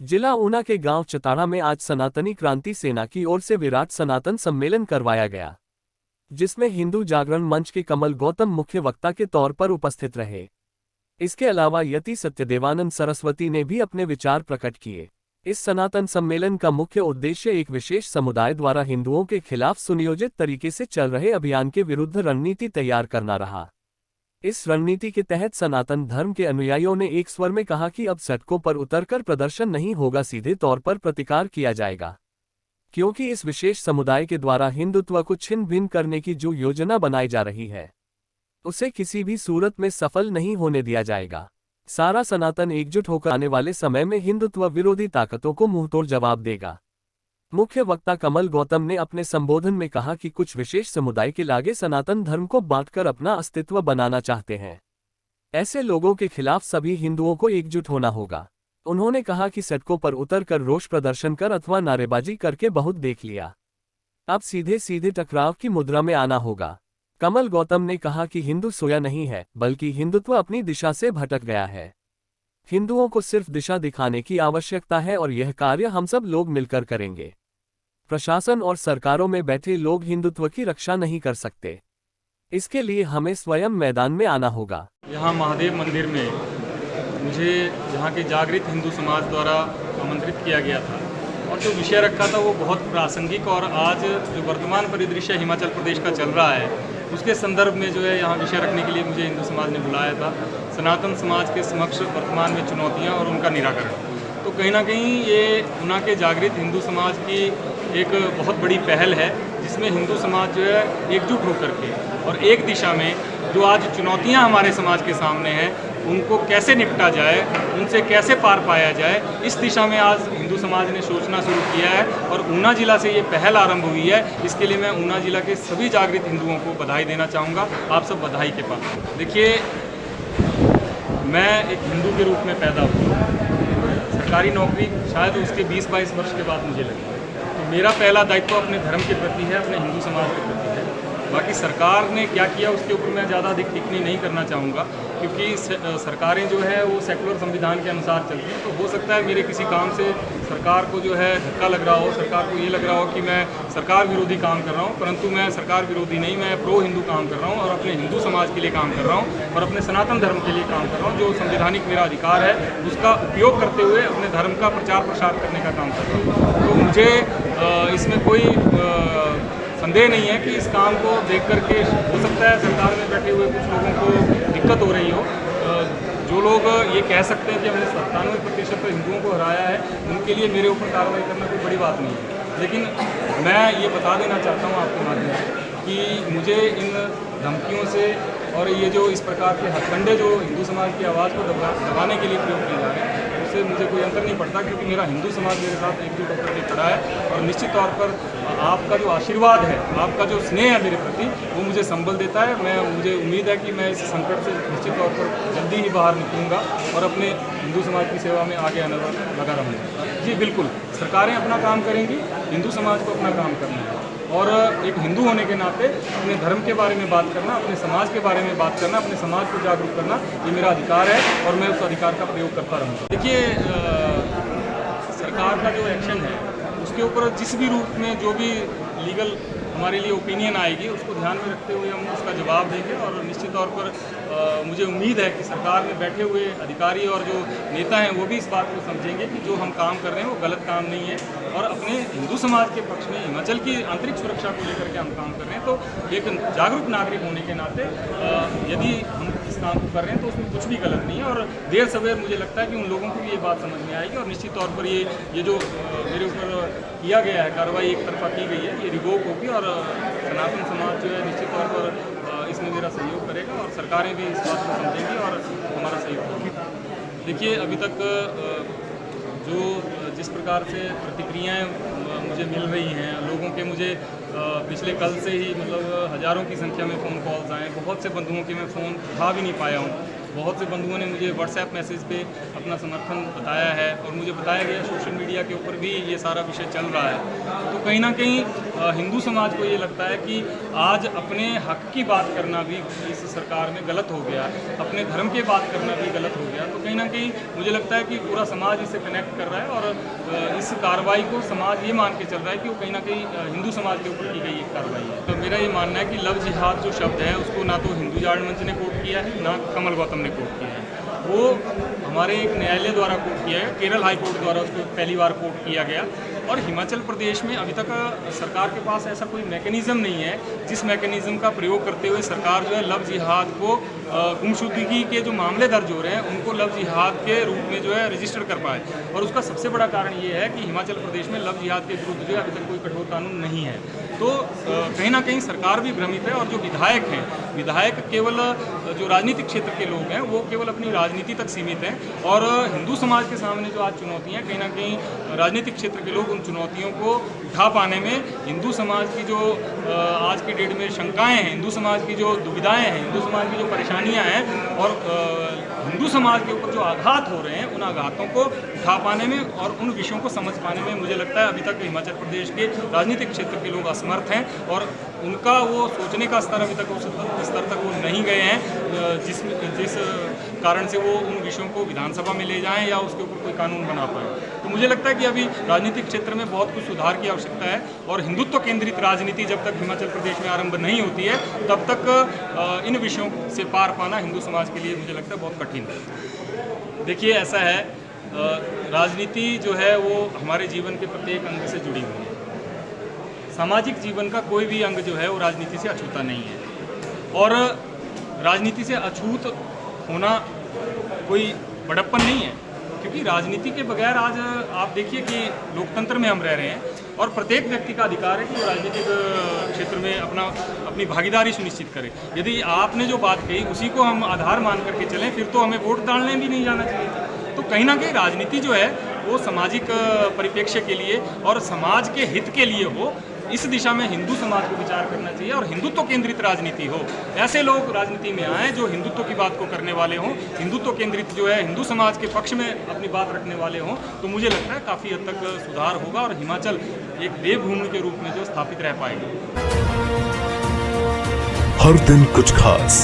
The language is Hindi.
जिला ऊना के गांव चताड़ा में आज सनातनी क्रांति सेना की ओर से विराट सनातन सम्मेलन करवाया गया, जिसमें हिंदू जागरण मंच के कमल गौतम मुख्य वक्ता के तौर पर उपस्थित रहे। इसके अलावा यति सत्यदेवानंद सरस्वती ने भी अपने विचार प्रकट किए। इस सनातन सम्मेलन का मुख्य उद्देश्य एक विशेष समुदाय द्वारा हिंदुओं के खिलाफ सुनियोजित तरीके से चल रहे अभियान के विरुद्ध रणनीति तैयार करना रहा। इस रणनीति के तहत सनातन धर्म के अनुयायियों ने एक स्वर में कहा कि अब सड़कों पर उतरकर प्रदर्शन नहीं होगा, सीधे तौर पर प्रतिकार किया जाएगा, क्योंकि इस विशेष समुदाय के द्वारा हिंदुत्व को छिन्न भिन्न करने की जो योजना बनाई जा रही है, उसे किसी भी सूरत में सफल नहीं होने दिया जाएगा। सारा सनातन एकजुट होकर आने वाले समय में हिंदुत्व विरोधी ताकतों को मुंहतोड़ जवाब देगा। मुख्य वक्ता कमल गौतम ने अपने संबोधन में कहा कि कुछ विशेष समुदाय के लागे सनातन धर्म को बांटकर अपना अस्तित्व बनाना चाहते हैं। ऐसे लोगों के खिलाफ सभी हिंदुओं को एकजुट होना होगा। उन्होंने कहा कि सड़कों पर उतरकर रोष प्रदर्शन कर अथवा नारेबाजी करके बहुत देख लिया, अब सीधे सीधे टकराव की मुद्रा में आना होगा। कमल गौतम ने कहा कि हिंदू सोया नहीं है, बल्कि हिंदुत्व अपनी दिशा से भटक गया है। हिंदुओं को सिर्फ दिशा दिखाने की आवश्यकता है और यह कार्य हम सब लोग मिलकर करेंगे। प्रशासन और सरकारों में बैठे लोग हिंदुत्व की रक्षा नहीं कर सकते, इसके लिए हमें स्वयं मैदान में आना होगा। यहाँ महादेव मंदिर में मुझे यहाँ के जागृत हिंदू समाज द्वारा आमंत्रित किया गया था और जो विषय रखा था वो बहुत प्रासंगिक और आज जो वर्तमान परिदृश्य हिमाचल प्रदेश का चल रहा है उसके संदर्भ में जो है यहाँ विषय रखने के लिए मुझे हिंदू समाज ने बुलाया था। सनातन समाज के समक्ष वर्तमान में चुनौतियाँ और उनका निराकरण। तो कहीं ना कहीं ये ऊना के जागृत हिंदू समाज की एक बहुत बड़ी पहल है, जिसमें हिंदू समाज जो है एकजुट होकर के और एक दिशा में जो आज चुनौतियां हमारे समाज के सामने हैं उनको कैसे निपटा जाए, उनसे कैसे पार पाया जाए, इस दिशा में आज हिंदू समाज ने सोचना शुरू किया है और ऊना जिला से ये पहल आरंभ हुई है। इसके लिए मैं ऊना जिला के सभी जागृत हिंदुओं को बधाई देना चाहूँगा। आप सब बधाई के पात्र। देखिए, मैं एक हिंदू के रूप में पैदा हुआ, सरकारी नौकरी शायद उसके 20-22 वर्ष के बाद मुझे लगी। तो मेरा पहला दायित्व अपने धर्म के प्रति है, अपने हिंदू समाज के प्रति है। बाकी सरकार ने क्या किया उसके ऊपर मैं ज़्यादा अधिक टिप्पणी नहीं करना चाहूँगा, क्योंकि सरकारें जो है वो सेकुलर संविधान के अनुसार चलती हैं। तो हो सकता है मेरे किसी काम से सरकार को जो है धक्का लग रहा हो, सरकार को ये लग रहा हो कि मैं सरकार विरोधी काम कर रहा हूँ, परंतु मैं सरकार विरोधी नहीं, मैं प्रो हिंदू काम कर रहा हूँ और अपने हिंदू समाज के लिए काम कर रहा हूँ और अपने सनातन धर्म के लिए काम कर रहा हूँ। जो संवैधानिक मेरा अधिकार है उसका उपयोग करते हुए अपने धर्म का प्रचार प्रसार करने का काम कर रहा हूँ। तो मुझे इसमें कोई संदेह नहीं है कि इस काम को देख करके हो सकता है सरकार में बैठे हुए कुछ लोगों को दिक्कत हो रही हो। जो लोग ये कह सकते हैं कि हमने 97% हिंदुओं को हराया है, उनके लिए मेरे ऊपर कार्रवाई करना कोई बड़ी बात नहीं है। लेकिन मैं ये बता देना चाहता हूँ आपके माध्यम से कि मुझे इन धमकियों से और ये जो इस प्रकार के हथकंडे जो हिंदू समाज की आवाज़ को दबाने के लिए प्रयोग किए जा रहे हैं उससे मुझे कोई अंतर नहीं पड़ता, क्योंकि मेरा हिंदू समाज मेरे साथ एकजुट होकर के खड़ा है और निश्चित तौर पर आपका जो आशीर्वाद है, आपका जो स्नेह है मेरे प्रति, वो मुझे संबल देता है। मुझे उम्मीद है कि मैं इस संकट से निश्चित तौर पर जल्दी ही बाहर निकलूँगा और अपने हिंदू समाज की सेवा में आगे आने लगा रहूँगा। जी बिल्कुल, सरकारें अपना काम करेंगी, हिंदू समाज को अपना काम करना है और एक हिंदू होने के नाते अपने धर्म के बारे में बात करना, अपने समाज के बारे में बात करना, अपने समाज को जागरूक करना, ये मेरा अधिकार है और मैं उस अधिकार का प्रयोग करता रहूँगा। देखिए, सरकार का जो एक्शन है उसके ऊपर जिस भी रूप में जो भी लीगल हमारे लिए ओपिनियन आएगी उसको ध्यान में रखते हुए हम उसका जवाब देंगे और निश्चित तौर पर मुझे उम्मीद है कि सरकार में बैठे हुए अधिकारी और जो नेता हैं वो भी इस बात को समझेंगे कि जो हम काम कर रहे हैं वो गलत काम नहीं है और अपने हिंदू समाज के पक्ष में हिमाचल की आंतरिक सुरक्षा को लेकर के हम काम कर रहे हैं। तो एक जागरूक नागरिक होने के नाते यदि हम इस काम को कर रहे हैं तो उसमें कुछ भी गलत नहीं है और देर सवेर मुझे लगता है कि उन लोगों को भी ये बात समझ में आएगी और निश्चित तौर पर ये जो मेरे ऊपर किया गया है, कार्रवाई एक तरफा की गई है, ये रिवोक होगी और सनातन समाज जो है निश्चित तौर पर इसमें मेरा सहयोग करेगा और सरकारें भी इस बात को समझेंगी और हमारा सहयोग होगा। देखिए, अभी तक जो जिस प्रकार से प्रतिक्रियाएं मुझे मिल रही हैं लोगों के, मुझे पिछले कल से ही मतलब हज़ारों की संख्या में फ़ोन कॉल्स आए, बहुत से बंधुओं के मैं फ़ोन उठा भी नहीं पाया हूँ बहुत से बंधुओं ने मुझे व्हाट्सएप मैसेज पे अपना समर्थन बताया है और मुझे बताया गया सोशल मीडिया के ऊपर भी ये सारा विषय चल रहा है। तो कहीं ना कहीं हिंदू समाज को ये लगता है कि आज अपने हक की बात करना भी इस सरकार में गलत हो गया, अपने धर्म की बात करना भी गलत हो गया। तो कहीं ना कहीं मुझे लगता है कि पूरा समाज इससे कनेक्ट कर रहा है और इस कार्रवाई को समाज ये मान के चल रहा है कि वो कहीं ना कहीं हिंदू समाज के ऊपर की गई एक कार्रवाई है। तो मेरा ये मानना है कि लव जिहाद जो शब्द है उसको ना तो हिंदू जागरण मंच ने कोट किया है, ना कमल गौतम ने कोट किया है। वो हमारे एक न्यायालय द्वारा कोट किया है, केरल हाई कोर्ट द्वारा उसको पहली बार कोट किया गया। और हिमाचल प्रदेश में अभी तक सरकार के पास ऐसा कोई मैकेनिज़्म नहीं है जिस मैकेनिज़्म का प्रयोग करते हुए सरकार जो है लव जिहाद को गुमशुदगी के जो मामले दर्ज हो रहे हैं उनको लव जिहाद के रूप में जो है रजिस्टर कर पाए। और उसका सबसे बड़ा कारण ये है कि हिमाचल प्रदेश में लव जिहाद के विरुद्ध जो है अभी तक कोई कठोर कानून नहीं है। तो कहीं ना कहीं सरकार भी भ्रमित है और जो विधायक हैं, विधायक केवल जो राजनीतिक क्षेत्र के लोग हैं वो केवल अपनी राजनीति तक सीमित हैं और हिंदू समाज के सामने जो आज चुनौतियाँ कहीं ना कहीं राजनीतिक क्षेत्र के लोग उन चुनौतियों को उठा पाने में हिंदू समाज की जो आज की डेट में शंकाएं हैं, हिंदू समाज की जो दुविधाएं हैं, हिंदू समाज की जो परेशानियां हैं और हिंदू समाज के ऊपर जो आघात हो रहे हैं उन आघातों को उठा पाने में और उन विषयों को समझ पाने में मुझे लगता है अभी तक हिमाचल प्रदेश के राजनीतिक क्षेत्र के लोग असमर्थ हैं और उनका वो सोचने का स्तर अभी तक उस स्तर तक वो नहीं गए हैं जिस कारण से वो उन विषयों को विधानसभा में ले जाएं या उसके ऊपर कोई कानून बना पाए। तो मुझे लगता है कि अभी राजनीतिक क्षेत्र में बहुत कुछ सुधार की आवश्यकता है और हिंदुत्व केंद्रित राजनीति जब तक हिमाचल प्रदेश में आरंभ नहीं होती है तब तक इन विषयों से पार पाना हिंदू समाज के लिए मुझे लगता है बहुत कठिन है। देखिए ऐसा है, राजनीति जो है वो हमारे जीवन के प्रत्येक अंग से जुड़ी हुई है। सामाजिक जीवन का कोई भी अंग जो है वो राजनीति से अछूता नहीं है और राजनीति से अछूत होना कोई बड़प्पन नहीं है, क्योंकि राजनीति के बगैर आज आप देखिए कि लोकतंत्र में हम रह रहे हैं और प्रत्येक व्यक्ति का अधिकार है कि वो राजनीतिक क्षेत्र में अपनी भागीदारी सुनिश्चित करे। यदि आपने जो बात कही उसी को हम आधार मान करके चलें फिर तो हमें वोट डालने भी नहीं जाना चाहिए। तो कहीं ना कहीं राजनीति जो है वो सामाजिक परिप्रेक्ष्य के लिए और समाज के हित के लिए हो, इस दिशा में हिंदू समाज को विचार करना चाहिए और हिंदुत्व केंद्रित राजनीति हो। ऐसे लोग राजनीति में आए जो हिंदुत्व की बात को करने वाले हों, हिंदुत्व केंद्रित जो है हिंदू समाज के पक्ष में अपनी बात रखने वाले हों, तो मुझे लगता है काफ़ी हद तक सुधार होगा और हिमाचल एक देवभूमि के रूप में जो स्थापित रह पाएगी। हर दिन कुछ खास।